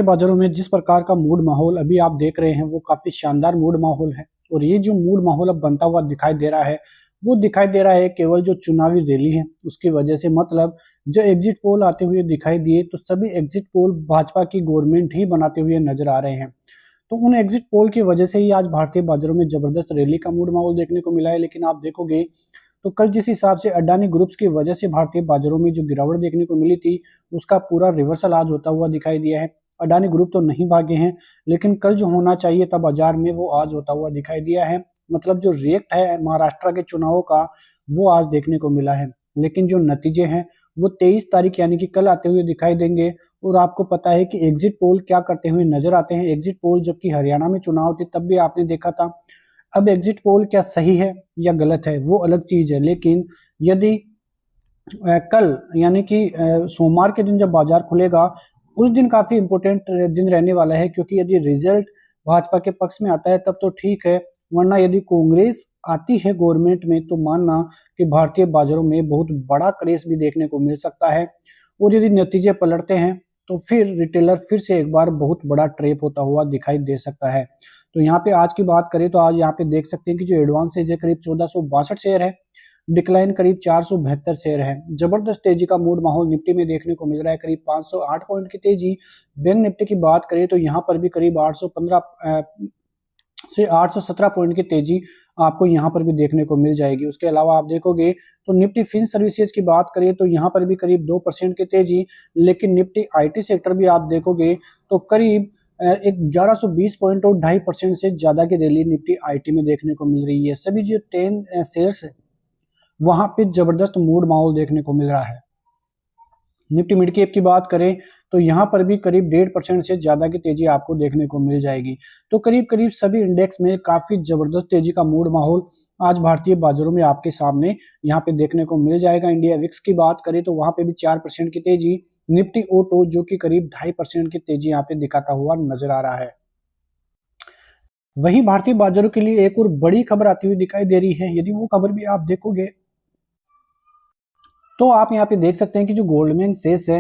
बाजारों में जिस प्रकार का मूड माहौल अभी आप देख रहे हैं वो काफी शानदार मूड माहौल है। और ये जो मूड माहौल अब बनता हुआ दिखाई दे रहा है वो दिखाई दे रहा है केवल जो चुनावी रैली है उसकी वजह से। मतलब जो एग्जिट पोल आते हुए दिखाई दिए तो सभी एग्जिट पोल भाजपा की गवर्नमेंट ही बनाते हुए नजर आ रहे हैं। तो उन एग्जिट पोल की वजह से ही आज भारतीय बाजारों में जबरदस्त रैली का मूड माहौल देखने को मिला है। लेकिन आप देखोगे तो कल जिस हिसाब से अडानी ग्रुप्स की वजह से भारतीय बाजारों में जो गिरावट देखने को मिली थी उसका पूरा रिवर्सल आज होता हुआ दिखाई दिया है। अडानी ग्रुप तो नहीं भागे हैं, लेकिन कल जो होना चाहिए था बाजार में वो आज होता हुआ दिखाई दिया है। मतलब जो रिएक्ट है महाराष्ट्र के चुनावों का वो आज देखने को मिला है। लेकिन जो नतीजे हैं वो 23 तारीख यानी कि कल आते हुए दिखाई देंगे। और आपको पता है कि एग्जिट पोल क्या करते हुए नजर आते हैं। एग्जिट पोल जबकि हरियाणा में चुनाव थे तब भी आपने देखा था। अब एग्जिट पोल क्या सही है या गलत है वो अलग चीज है, लेकिन यदि कल यानी कि सोमवार के दिन जब बाजार खुलेगा उस दिन काफी इंपॉर्टेंट दिन रहने वाला है। क्योंकि यदि रिजल्ट भाजपा के पक्ष में आता है तब तो ठीक है, वरना यदि कांग्रेस आती है गवर्नमेंट में तो मानना कि भारतीय बाजारों में बहुत बड़ा क्रेज भी देखने को मिल सकता है। और यदि नतीजे पलटते हैं तो फिर रिटेलर फिर से एक बार बहुत बड़ा ट्रैप होता हुआ दिखाई दे सकता है। तो यहाँ पे आज की बात करें तो आज यहाँ पे देख सकते हैं कि जो एडवांस है करीब 1462 शेयर है, डिक्लाइन करीब 472 शेयर है। जबरदस्त तेजी का मूड माहौल निफ्टी में देखने को मिल रहा है, करीब 508 पॉइंट की तेजी। बैंक निफ्टी की बात करें तो यहाँ पर भी करीब 815 से 817 पॉइंट की तेजी आपको यहाँ पर भी देखने को मिल जाएगी। उसके अलावा आप देखोगे तो निफ्टी फिन सर्विसेज की बात करें तो यहाँ पर भी करीब 2% की तेजी। लेकिन निफ्टी आईटी सेक्टर भी आप देखोगे तो करीब 1120 पॉइंट और 2.5% से ज्यादा की रैली निफ्टी आईटी में देखने को मिल रही है। सभी जो 10 शेयर्स है वहां पे जबरदस्त मूड माहौल देखने को मिल रहा है। निफ्टी मिड कैप की बात करें तो यहाँ पर भी करीब 1.5% से ज्यादा की तेजी आपको देखने को मिल जाएगी। तो करीब करीब सभी इंडेक्स में काफी जबरदस्त तेजी का मूड माहौल आज भारतीय बाजारों में आपके सामने यहाँ पे देखने को मिल जाएगा। इंडिया विक्स की बात करें तो वहां पे भी 4% की तेजी। निफ्टी ऑटो जो कि करीब 2.5% की तेजी यहाँ पे दिखाता हुआ नजर आ रहा है। वहीं भारतीय बाजारों के लिए एक और बड़ी खबर आती हुई दिखाई दे रही है। यदि वो खबर भी आप देखोगे तो आप यहाँ पे देख सकते हैं कि जो गोल्डमैन सेस है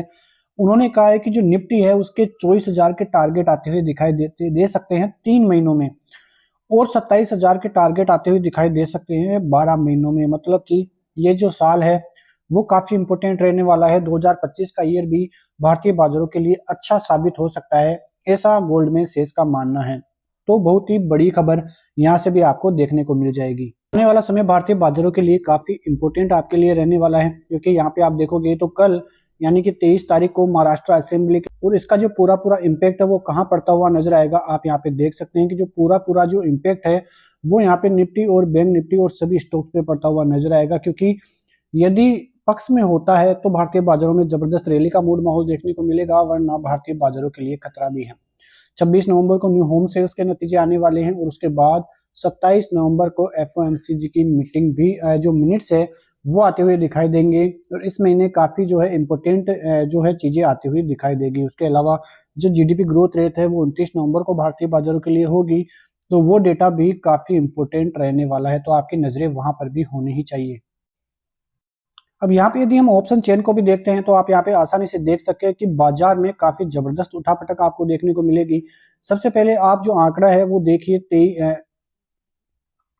उन्होंने कहा है कि जो निफ्टी है उसके 24,000 के टारगेट आते हुए दिखाई दे सकते हैं 3 महीनों में, और 27,000 के टारगेट आते हुए दिखाई दे सकते हैं 12 महीनों में। मतलब कि ये जो साल है वो काफी इंपोर्टेंट रहने वाला है। 2025 का ईयर भी भारतीय बाजारों के लिए अच्छा साबित हो सकता है, ऐसा गोल्डमैन सेस का मानना है। तो बहुत ही बड़ी खबर यहाँ से भी आपको देखने को मिल जाएगी। आने वाला समय भारतीय बाजारों के लिए काफी इंपोर्टेंट आपके लिए रहने वाला है, क्योंकि यहाँ पे आप देखोगे तो कल यानी कि 23 तारीख को महाराष्ट्र असेंबली और इसका जो पूरा पूरा इम्पैक्ट है वो कहाँ पड़ता हुआ नजर आएगा। आप यहाँ पे देख सकते हैं कि जो पूरा पूरा जो इम्पैक्ट है वो यहाँ पे निफ्टी और बैंक निफ्टी और सभी स्टॉक्स पे पड़ता हुआ नजर आएगा। क्योंकि यदि पक्ष में होता है तो भारतीय बाजारों में जबरदस्त रैली का मूड माहौल देखने को मिलेगा, वरना भारतीय बाजारों के लिए खतरा भी है। 26 नवंबर को न्यू होम सेल्स के नतीजे आने वाले हैं और उसके बाद 27 नवंबर को एफओएमसीजी की मीटिंग भी जो मिनट्स है वो आते हुए दिखाई देंगे। और इस महीने काफी जो है इम्पोर्टेंट जो है चीजें आती हुई दिखाई देगी। उसके अलावा जो जीडीपी ग्रोथ रेट है वो 29 नवंबर को भारतीय बाजारों के लिए होगी, तो वो डेटा भी काफी इंपोर्टेंट रहने वाला है। तो आपकी नजरें वहां पर भी होनी ही चाहिए। अब यहाँ पे यदि हम ऑप्शन चेन को भी देखते हैं तो आप यहाँ पे आसानी से देख सकते हैं कि बाजार में काफी जबरदस्त उठापटक आपको देखने को मिलेगी। सबसे पहले आप जो आंकड़ा है वो देखिए,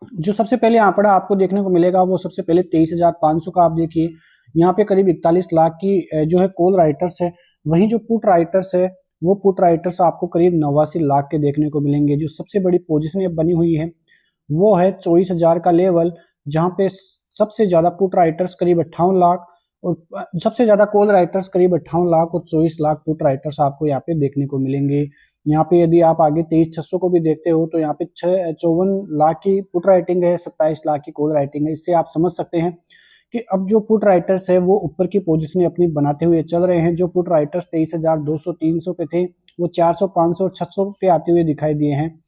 जो सबसे पहले आंकड़ा आपको देखने को मिलेगा वो सबसे पहले 23,500 का आप देखिए। यहाँ पे करीब 41 लाख की जो है कॉल राइटर्स है। वहीं जो पुट राइटर्स है वो पुट राइटर्स आपको करीब 89 लाख के देखने को मिलेंगे। जो सबसे बड़ी पोजीशन अब बनी हुई है वो है 24,000 का लेवल, जहां पे सबसे ज्यादा पुट राइटर्स करीब 58 लाख और सबसे ज्यादा कॉल राइटर्स करीब 58 लाख और 24 लाख पुट राइटर्स आपको यहाँ पे देखने को मिलेंगे। यहाँ पे यदि आप आगे 23,600 को भी देखते हो तो यहाँ पे 54 लाख की पुट राइटिंग है, 27 लाख की कॉल राइटिंग है। इससे आप समझ सकते हैं कि अब जो पुट राइटर्स है वो ऊपर की पोजीशन अपनी बनाते हुए चल रहे हैं। जो पुट राइटर्स 23,200 300 पे थे वो 400 500 और 600 पे आते हुए दिखाई दिए हैं।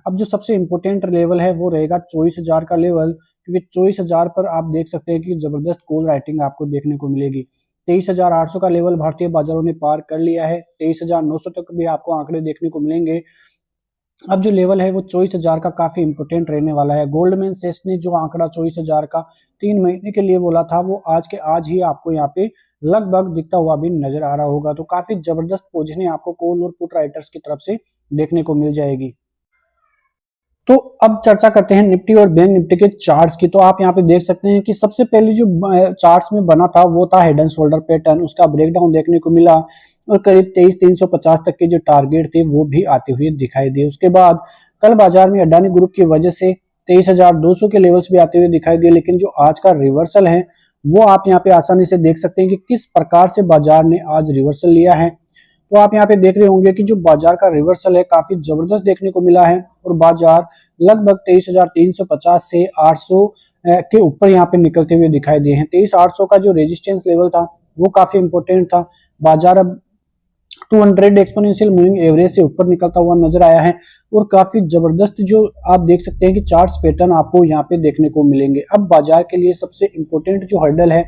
अब जो सबसे इंपोर्टेंट लेवल है वो रहेगा 24,000 का लेवल, क्योंकि 24,000 पर आप देख सकते हैं कि जबरदस्त कॉल राइटिंग आपको देखने को मिलेगी। 23,800 का लेवल भारतीय बाजारों ने पार कर लिया है। 23,900 तक भी आपको आंकड़े देखने को मिलेंगे। अब जो लेवल है वो 24,000 का काफी इंपोर्टेंट रहने वाला है। गोल्डमैन सेस ने जो आंकड़ा 24,000 का 3 महीने के लिए बोला था वो आज के आज ही आपको यहाँ पे लगभग दिखता हुआ भी नजर आ रहा होगा। तो काफी जबरदस्त पोजीशनिंग आपको कॉल और पुट राइटर्स की तरफ से देखने को मिल जाएगी। तो अब चर्चा करते हैं निफ्टी और बैंक निफ्टी के चार्ट्स की। तो आप यहाँ पे देख सकते हैं कि सबसे पहले जो चार्ट्स में बना था वो था हेड एंड शोल्डर पैटर्न, उसका ब्रेकडाउन देखने को मिला और करीब 23,350 तक के जो टारगेट थे वो भी आते हुए दिखाई दिए। उसके बाद कल बाजार में अडानी ग्रुप की वजह से 23,200 के लेवल्स भी आते हुए दिखाई दिए, लेकिन जो आज का रिवर्सल है वो आप यहाँ पे आसानी से देख सकते हैं कि किस प्रकार से बाजार ने आज रिवर्सल लिया है। तो आप यहाँ पे देख रहे होंगे कि जो बाजार का रिवर्सल है काफी जबरदस्त देखने को मिला है और बाजार लगभग 23,350 से 800 के ऊपर यहाँ पे निकलते हुए दिखाई दिए हैं। 23,800 का जो रेजिस्टेंस लेवल था वो काफी इंपॉर्टेंट था। बाजार अब 200 एक्सपोनेंशियल मूविंग एवरेज से ऊपर निकलता हुआ नजर आया है और काफी जबरदस्त जो आप देख सकते हैं कि चार्ट्स पैटर्न आपको यहाँ पे देखने को मिलेंगे। अब बाजार के लिए सबसे इंपॉर्टेंट जो हर्डल है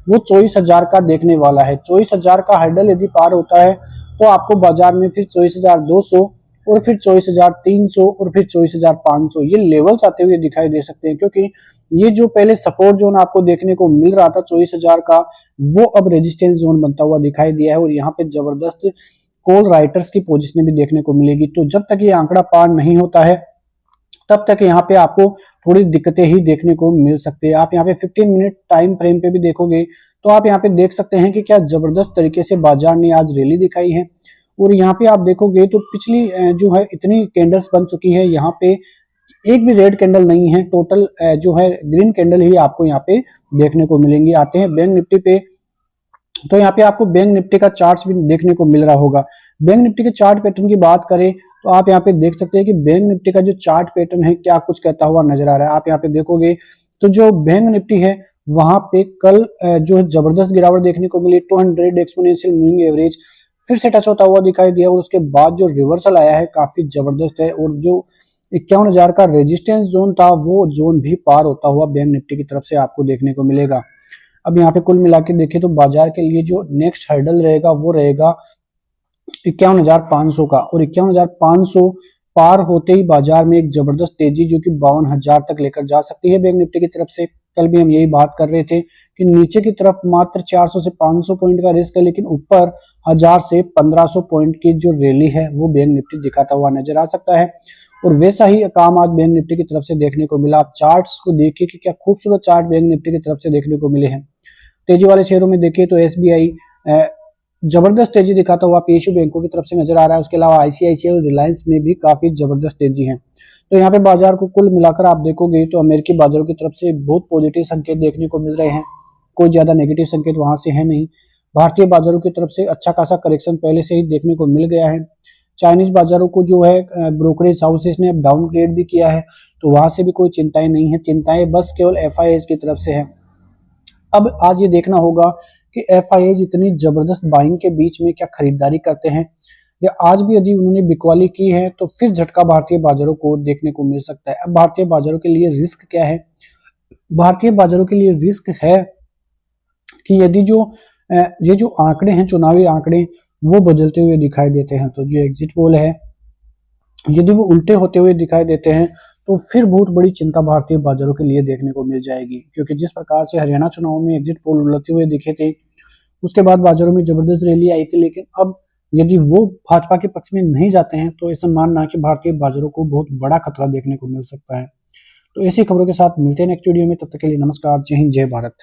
वो 24,000 का देखने वाला है। 24,000 का हर्डल यदि पार होता है तो आपको बाजार में फिर 24,200 और फिर 24,300 और फिर 24,500 ये लेवल्स आते हुए दिखाई दे सकते हैं, क्योंकि ये जो पहले सपोर्ट जोन आपको देखने को मिल रहा था 24,000 का वो अब रेजिस्टेंस जोन बनता हुआ दिखाई दिया है और यहाँ पे जबरदस्त कॉल राइटर्स की पोजीशन भी देखने को मिलेगी। तो जब तक ये आंकड़ा पार नहीं होता है तब तक यहाँ पे आपको थोड़ी दिक्कतें ही देखने को मिल सकती है। आप यहाँ पे 15 मिनट टाइम फ्रेम पे भी देखोगे तो आप यहाँ पे देख सकते हैं कि क्या जबरदस्त तरीके से बाजार ने आज रैली दिखाई है और यहाँ पे आप देखोगे तो पिछली जो है इतनी कैंडल्स बन चुकी है, यहाँ पे एक भी रेड कैंडल नहीं है, टोटल जो है ग्रीन कैंडल ही आपको यहाँ पे देखने को मिलेंगी। आते हैं बैंक निफ्टी पे, तो यहाँ पे आपको बैंक निफ्टी का चार्ट भी देखने को मिल रहा होगा। बैंक निफ्टी के चार्ट पैटर्न की बात करें तो आप यहाँ पे देख सकते हैं कि बैंक निफ्टी का जो चार्ट पैटर्न है क्या कुछ कहता हुआ नजर आ रहा है। आप यहाँ पे देखोगे तो जो बैंक निफ्टी है वहां पे कल जो जबरदस्त गिरावट देखने को मिली, 200 एक्सपोनेंशियल मूविंग एवरेज फिर से टच होता हुआ दिखाई दिया और उसके बाद जो रिवर्सल आया है काफी जबरदस्त है और जो 51,000 का रेजिस्टेंस जोन था वो जोन भी पार होता हुआ बैंक निफ्टी की तरफ से आपको देखने को मिलेगा। अब यहाँ पे कुल मिला के देखें तो बाजार के लिए जो नेक्स्ट हर्डल रहेगा वो रहेगा 51,500 का और 51,500 पार होते ही बाजार में एक जबरदस्त तेजी जो कि 52,000 तक लेकर जा सकती है बैंक निफ्टी की तरफ से। कल भी हम यही बात कर रहे थे कि नीचे की तरफ मात्र 400 से 500 पॉइंट का रिस्क है, लेकिन ऊपर 1000 से 1500 पॉइंट की जो रैली है वो बैंक निफ्टी दिखाता हुआ नजर आ सकता है और वैसा ही काम आज बैंक निफ्टी की तरफ से देखने को मिला। आप चार्ट्स को देखिए कि क्या खूबसूरत चार्ट बैंक निफ्टी की तरफ से देखने को मिले हैं। तेजी वाले शेयरों में देखिए तो एसबीआई जबरदस्त तेजी दिखाता हुआ पीएसयू बैंकों की तरफ से नजर आ रहा है। उसके अलावा आईसीआईसीआई और रिलायंस में भी काफी जबरदस्त तेजी है। तो यहाँ पे बाजार को कुल मिलाकर आप देखोगे तो अमेरिकी बाजारों की तरफ से बहुत पॉजिटिव संकेत देखने को मिल रहे हैं, कोई ज्यादा नेगेटिव संकेत वहां से है नहीं। भारतीय बाजारों की तरफ से अच्छा खासा करेक्शन पहले से ही देखने को मिल गया है। चाइनीज बाजारों को जो है ब्रोकरेज हाउसेस ने अब डाउनग्रेड भी किया है, तो वहां से भी कोई चिंताएं नहीं है। चिंताएं बस केवल एफआईआईज की तरफ से है। अब आज ये देखना होगा कि एफआईआईज इतनी जबरदस्त बाइंग के बीच में क्या खरीदारी करते हैं या आज भी यदि उन्होंने बिकवाली की है तो फिर झटका भारतीय बाजारों को देखने को मिल सकता है। अब भारतीय बाजारों के लिए रिस्क क्या है? भारतीय बाजारों के लिए रिस्क है कि यदि जो ये जो आंकड़े हैं, चुनावी आंकड़े, वो बदलते हुए दिखाई देते हैं, तो जो एग्जिट पोल है यदि वो उल्टे होते हुए दिखाई देते हैं तो फिर बहुत बड़ी चिंता भारतीय बाजारों के लिए देखने को मिल जाएगी। क्योंकि जिस प्रकार से हरियाणा चुनाव में एग्जिट पोल उलटते हुए दिखे थे, उसके बाद बाजारों में जबरदस्त रैली आई थी, लेकिन अब यदि वो भाजपा के पक्ष में नहीं जाते हैं तो ऐसा मानना है कि भारतीय बाजारों को बहुत बड़ा खतरा देखने को मिल सकता है। तो ऐसी खबरों के साथ मिलते हैं नेक्स्ट वीडियो में, तब तक के लिए नमस्कार, जय हिंद, जय भारत।